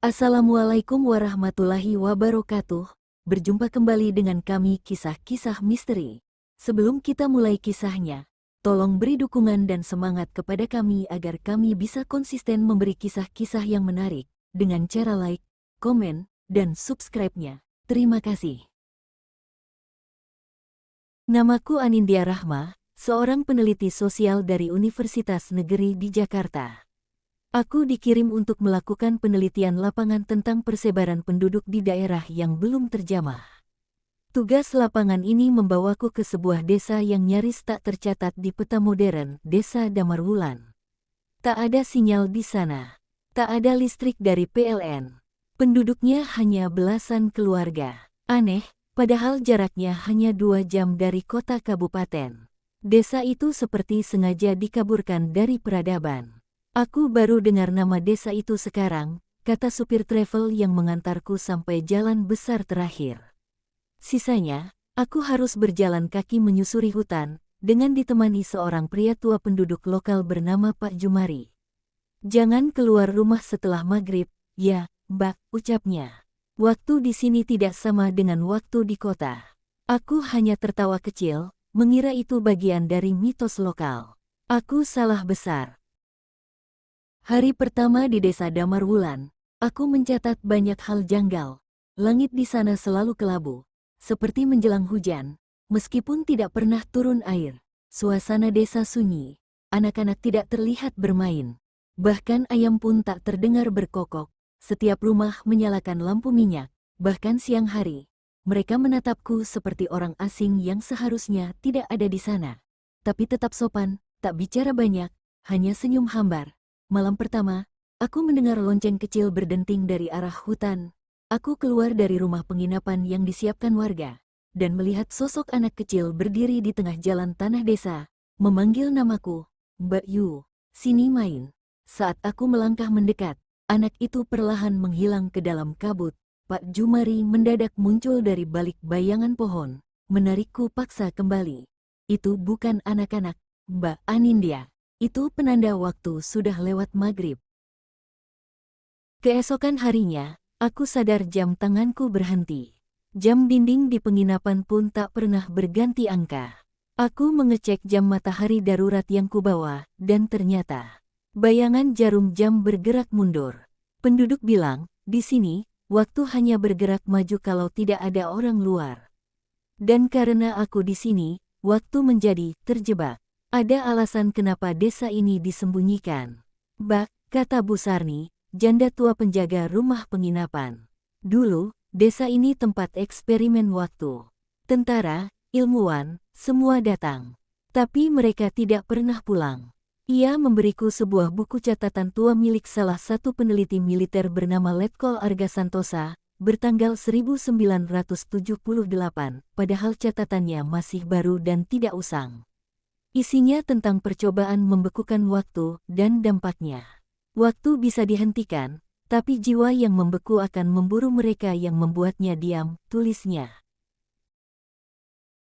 Assalamualaikum warahmatullahi wabarakatuh. Berjumpa kembali dengan kami Kisah-Kisah Misteri. Sebelum kita mulai kisahnya, tolong beri dukungan dan semangat kepada kami agar kami bisa konsisten memberi kisah-kisah yang menarik dengan cara like, komen, dan subscribe-nya. Terima kasih. Namaku Anindya Rahma, seorang peneliti sosial dari Universitas Negeri di Jakarta. Aku dikirim untuk melakukan penelitian lapangan tentang persebaran penduduk di daerah yang belum terjamah. Tugas lapangan ini membawaku ke sebuah desa yang nyaris tak tercatat di peta modern, Desa Damarwulan. Tak ada sinyal di sana. Tak ada listrik dari PLN. Penduduknya hanya belasan keluarga. Aneh, padahal jaraknya hanya 2 jam dari kota kabupaten. Desa itu seperti sengaja dikaburkan dari peradaban. Aku baru dengar nama desa itu sekarang, kata supir travel yang mengantarku sampai jalan besar terakhir. Sisanya, aku harus berjalan kaki menyusuri hutan, dengan ditemani seorang pria tua penduduk lokal bernama Pak Jumari. Jangan keluar rumah setelah maghrib, ya, Mbak, ucapnya. Waktu di sini tidak sama dengan waktu di kota. Aku hanya tertawa kecil, mengira itu bagian dari mitos lokal. Aku salah besar. Hari pertama di Desa Damarwulan, aku mencatat banyak hal janggal. Langit di sana selalu kelabu, seperti menjelang hujan, meskipun tidak pernah turun air. Suasana desa sunyi, anak-anak tidak terlihat bermain. Bahkan ayam pun tak terdengar berkokok. Setiap rumah menyalakan lampu minyak, bahkan siang hari. Mereka menatapku seperti orang asing yang seharusnya tidak ada di sana. Tapi tetap sopan, tak bicara banyak, hanya senyum hambar. Malam pertama, aku mendengar lonceng kecil berdenting dari arah hutan. Aku keluar dari rumah penginapan yang disiapkan warga, dan melihat sosok anak kecil berdiri di tengah jalan tanah desa, memanggil namaku, Mbak Yu, sini main. Saat aku melangkah mendekat, anak itu perlahan menghilang ke dalam kabut. Pak Jumari mendadak muncul dari balik bayangan pohon, menarikku paksa kembali. Itu bukan anak-anak, Mbak Anindya. Itu penanda waktu sudah lewat maghrib. Keesokan harinya, aku sadar jam tanganku berhenti. Jam dinding di penginapan pun tak pernah berganti angka. Aku mengecek jam matahari darurat yang kubawa, dan ternyata bayangan jarum jam bergerak mundur. Penduduk bilang, di sini, waktu hanya bergerak maju kalau tidak ada orang luar. Dan karena aku di sini, waktu menjadi terjebak. Ada alasan kenapa desa ini disembunyikan. Bak, kata Bu Sarni, janda tua penjaga rumah penginapan. Dulu, desa ini tempat eksperimen waktu. Tentara, ilmuwan, semua datang. Tapi mereka tidak pernah pulang. Ia memberiku sebuah buku catatan tua milik salah satu peneliti militer bernama Letkol Arga Santosa, bertanggal 1978, padahal catatannya masih baru dan tidak usang. Isinya tentang percobaan membekukan waktu dan dampaknya. Waktu bisa dihentikan, tapi jiwa yang membeku akan memburu mereka yang membuatnya diam, tulisnya.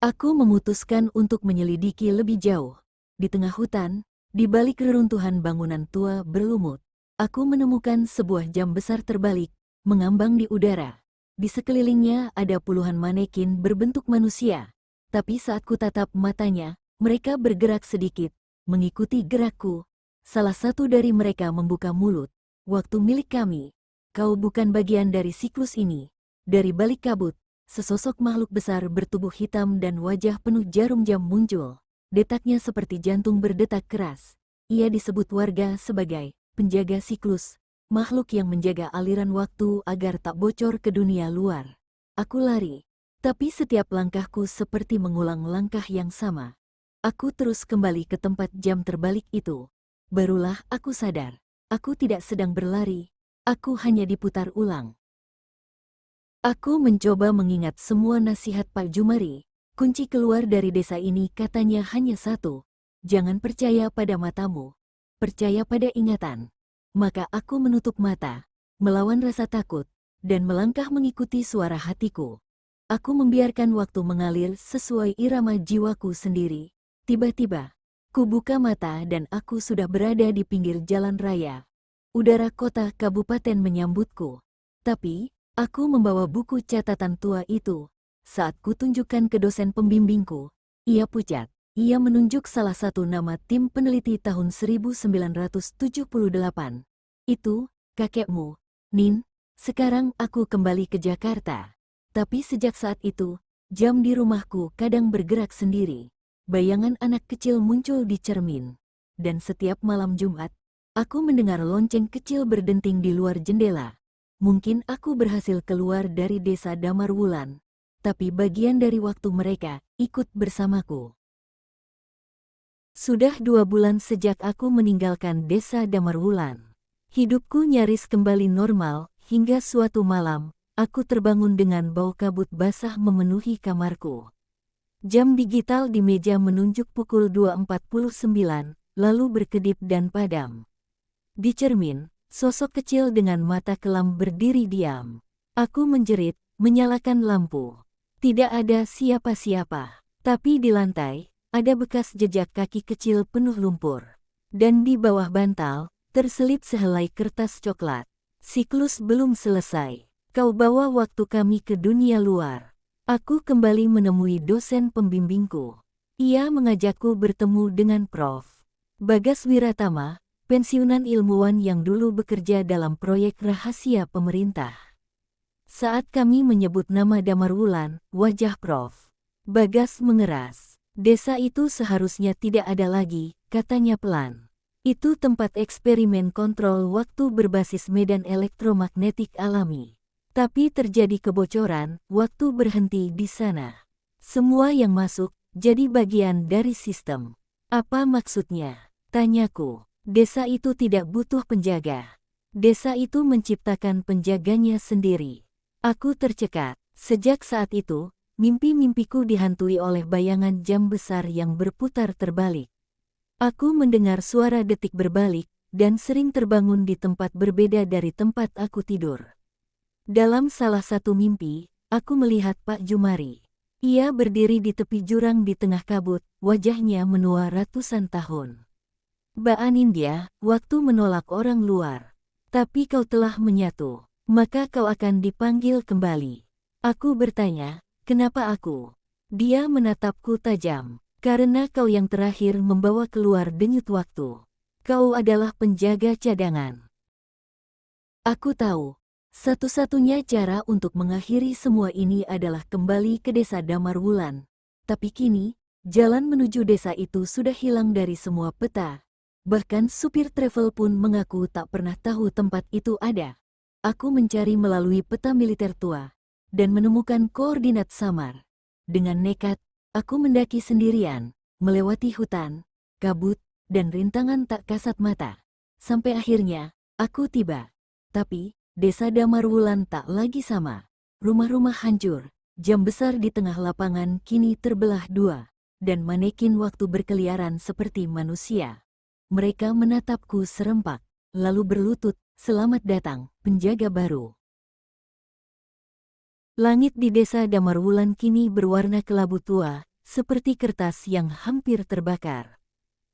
Aku memutuskan untuk menyelidiki lebih jauh. Di tengah hutan, di balik reruntuhan bangunan tua berlumut, aku menemukan sebuah jam besar terbalik, mengambang di udara. Di sekelilingnya ada puluhan manekin berbentuk manusia, tapi saat kutatap matanya, mereka bergerak sedikit, mengikuti gerakku. Salah satu dari mereka membuka mulut. Waktu milik kami. Kau bukan bagian dari siklus ini. Dari balik kabut, sesosok makhluk besar bertubuh hitam dan wajah penuh jarum jam muncul. Detaknya seperti jantung berdetak keras. Ia disebut warga sebagai penjaga siklus, makhluk yang menjaga aliran waktu agar tak bocor ke dunia luar. Aku lari, tapi setiap langkahku seperti mengulang langkah yang sama. Aku terus kembali ke tempat jam terbalik itu. Barulah aku sadar, aku tidak sedang berlari, aku hanya diputar ulang. Aku mencoba mengingat semua nasihat Pak Jumari. Kunci keluar dari desa ini katanya hanya satu. Jangan percaya pada matamu, percaya pada ingatan. Maka aku menutup mata, melawan rasa takut, dan melangkah mengikuti suara hatiku. Aku membiarkan waktu mengalir sesuai irama jiwaku sendiri. Tiba-tiba, ku buka mata dan aku sudah berada di pinggir jalan raya. udara kota kabupaten menyambutku. Tapi, aku membawa buku catatan tua itu. Saat kutunjukkan ke dosen pembimbingku, ia pucat. Ia menunjuk salah satu nama tim peneliti tahun 1978. Itu, kakekmu, Nin. Sekarang aku kembali ke Jakarta. Tapi sejak saat itu, jam di rumahku kadang bergerak sendiri. Bayangan anak kecil muncul di cermin. Dan setiap malam Jumat, aku mendengar lonceng kecil berdenting di luar jendela. Mungkin aku berhasil keluar dari desa Damarwulan, tapi bagian dari waktu mereka ikut bersamaku. Sudah 2 bulan sejak aku meninggalkan desa Damarwulan. Hidupku nyaris kembali normal, hingga suatu malam, aku terbangun dengan bau kabut basah memenuhi kamarku. Jam digital di meja menunjuk pukul 2.49, lalu berkedip dan padam. Di cermin, sosok kecil dengan mata kelam berdiri diam. Aku menjerit, menyalakan lampu. Tidak ada siapa-siapa, tapi di lantai, ada bekas jejak kaki kecil penuh lumpur. Dan di bawah bantal, terselip sehelai kertas coklat. Siklus belum selesai. Kau bawa waktu kami ke dunia luar. Aku kembali menemui dosen pembimbingku. Ia mengajakku bertemu dengan Prof. Bagas Wiratama, pensiunan ilmuwan yang dulu bekerja dalam proyek rahasia pemerintah. Saat kami menyebut nama Damarwulan, wajah Prof. Bagas mengeras. Desa itu seharusnya tidak ada lagi, katanya pelan. Itu tempat eksperimen kontrol waktu berbasis medan elektromagnetik alami. Tapi terjadi kebocoran, waktu berhenti di sana. Semua yang masuk, jadi bagian dari sistem. Apa maksudnya? Tanyaku. Desa itu tidak butuh penjaga. Desa itu menciptakan penjaganya sendiri. Aku tercekat. Sejak saat itu, mimpi-mimpiku dihantui oleh bayangan jam besar yang berputar terbalik. Aku mendengar suara detik berbalik, dan sering terbangun di tempat berbeda dari tempat aku tidur. Dalam salah satu mimpi, aku melihat Pak Jumari. Ia berdiri di tepi jurang di tengah kabut, wajahnya menua ratusan tahun. Mbak Anindya, waktu menolak orang luar. Tapi kau telah menyatu, maka kau akan dipanggil kembali. Aku bertanya, kenapa aku? Dia menatapku tajam. Karena kau yang terakhir membawa keluar denyut waktu. Kau adalah penjaga cadangan. Aku tahu. Satu-satunya cara untuk mengakhiri semua ini adalah kembali ke desa Damarwulan. Tapi kini, jalan menuju desa itu sudah hilang dari semua peta. Bahkan supir travel pun mengaku tak pernah tahu tempat itu ada. Aku mencari melalui peta militer tua, dan menemukan koordinat samar. Dengan nekat, aku mendaki sendirian, melewati hutan, kabut, dan rintangan tak kasat mata. Sampai akhirnya, aku tiba. Tapi, desa Damarwulan tak lagi sama. Rumah-rumah hancur, jam besar di tengah lapangan kini terbelah dua, dan manekin waktu berkeliaran seperti manusia. Mereka menatapku serempak, lalu berlutut, "Selamat datang, penjaga baru." Langit di desa Damarwulan kini berwarna kelabu tua, seperti kertas yang hampir terbakar.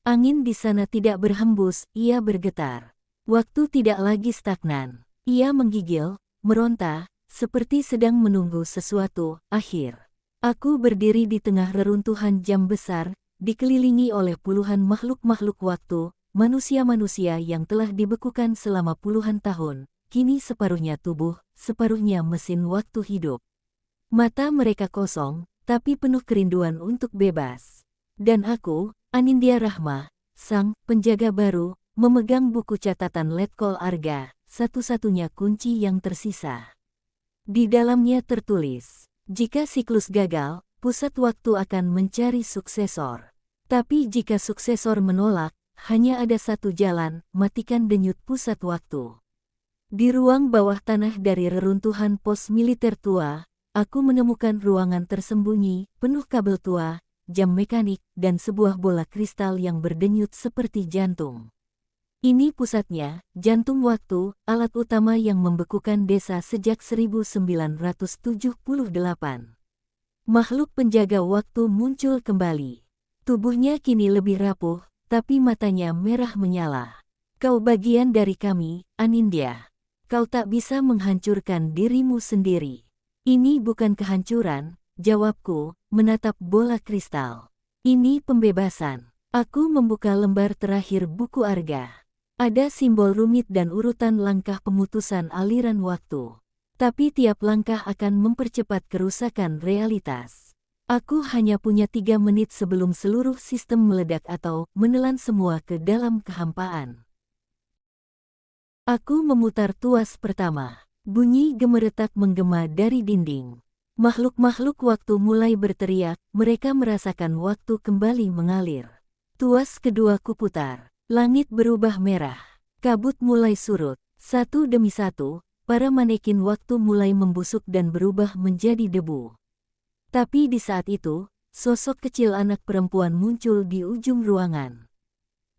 Angin di sana tidak berhembus, ia bergetar. Waktu tidak lagi stagnan. Ia menggigil, meronta, seperti sedang menunggu sesuatu. Akhir. Aku berdiri di tengah reruntuhan jam besar, dikelilingi oleh puluhan makhluk-makhluk waktu, manusia-manusia yang telah dibekukan selama puluhan tahun. Kini separuhnya tubuh, separuhnya mesin waktu hidup. Mata mereka kosong, tapi penuh kerinduan untuk bebas. Dan aku, Anindya Rahma, sang penjaga baru, memegang buku catatan Letkol Arga, satu-satunya kunci yang tersisa. Di dalamnya tertulis, jika siklus gagal, pusat waktu akan mencari suksesor. Tapi jika suksesor menolak, hanya ada satu jalan, matikan denyut pusat waktu. Di ruang bawah tanah dari reruntuhan pos militer tua, aku menemukan ruangan tersembunyi, penuh kabel tua, jam mekanik, dan sebuah bola kristal yang berdenyut seperti jantung. Ini pusatnya, jantung waktu, alat utama yang membekukan desa sejak 1978. Makhluk penjaga waktu muncul kembali. Tubuhnya kini lebih rapuh, tapi matanya merah menyala. Kau bagian dari kami, Anindya. Kau tak bisa menghancurkan dirimu sendiri. Ini bukan kehancuran, jawabku, menatap bola kristal. Ini pembebasan. Aku membuka lembar terakhir buku Arga. Ada simbol rumit dan urutan langkah pemutusan aliran waktu. Tapi tiap langkah akan mempercepat kerusakan realitas. Aku hanya punya 3 menit sebelum seluruh sistem meledak atau menelan semua ke dalam kehampaan. Aku memutar tuas pertama. Bunyi gemeretak menggema dari dinding. Makhluk-makhluk waktu mulai berteriak, mereka merasakan waktu kembali mengalir. Tuas kedua kuputar. Langit berubah merah. Kabut mulai surut. Satu demi satu, para manekin waktu mulai membusuk dan berubah menjadi debu. Tapi di saat itu, sosok kecil anak perempuan muncul di ujung ruangan.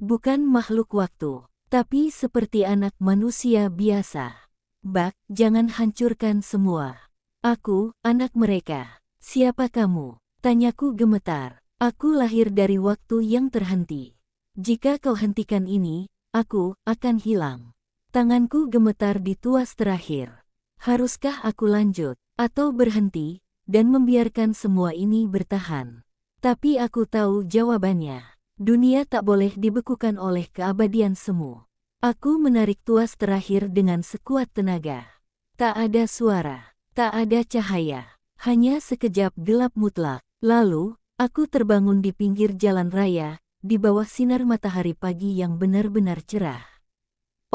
Bukan makhluk waktu, tapi seperti anak manusia biasa. Bak, jangan hancurkan semua. Aku, anak mereka. Siapa kamu? Tanyaku gemetar. Aku lahir dari waktu yang terhenti. Jika kau hentikan ini, aku akan hilang. Tanganku gemetar di tuas terakhir. Haruskah aku lanjut, atau berhenti, dan membiarkan semua ini bertahan? Tapi aku tahu jawabannya. Dunia tak boleh dibekukan oleh keabadian semu. Aku menarik tuas terakhir dengan sekuat tenaga. Tak ada suara, tak ada cahaya, hanya sekejap gelap mutlak. Lalu, aku terbangun di pinggir jalan raya, di bawah sinar matahari pagi yang benar-benar cerah.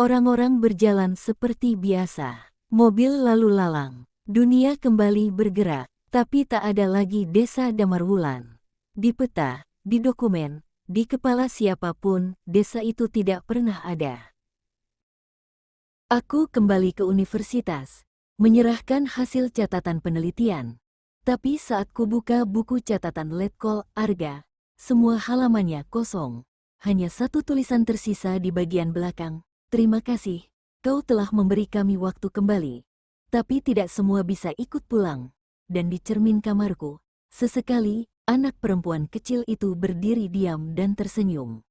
Orang-orang berjalan seperti biasa. Mobil lalu lalang. Dunia kembali bergerak, tapi tak ada lagi desa Damarwulan. Di peta, di dokumen, di kepala siapapun, desa itu tidak pernah ada. Aku kembali ke universitas, menyerahkan hasil catatan penelitian. Tapi saat kubuka buku catatan Letkol Arga, semua halamannya kosong. Hanya satu tulisan tersisa di bagian belakang. Terima kasih, kau telah memberi kami waktu kembali. Tapi tidak semua bisa ikut pulang. Dan di cermin kamarku, sesekali, anak perempuan kecil itu berdiri diam dan tersenyum.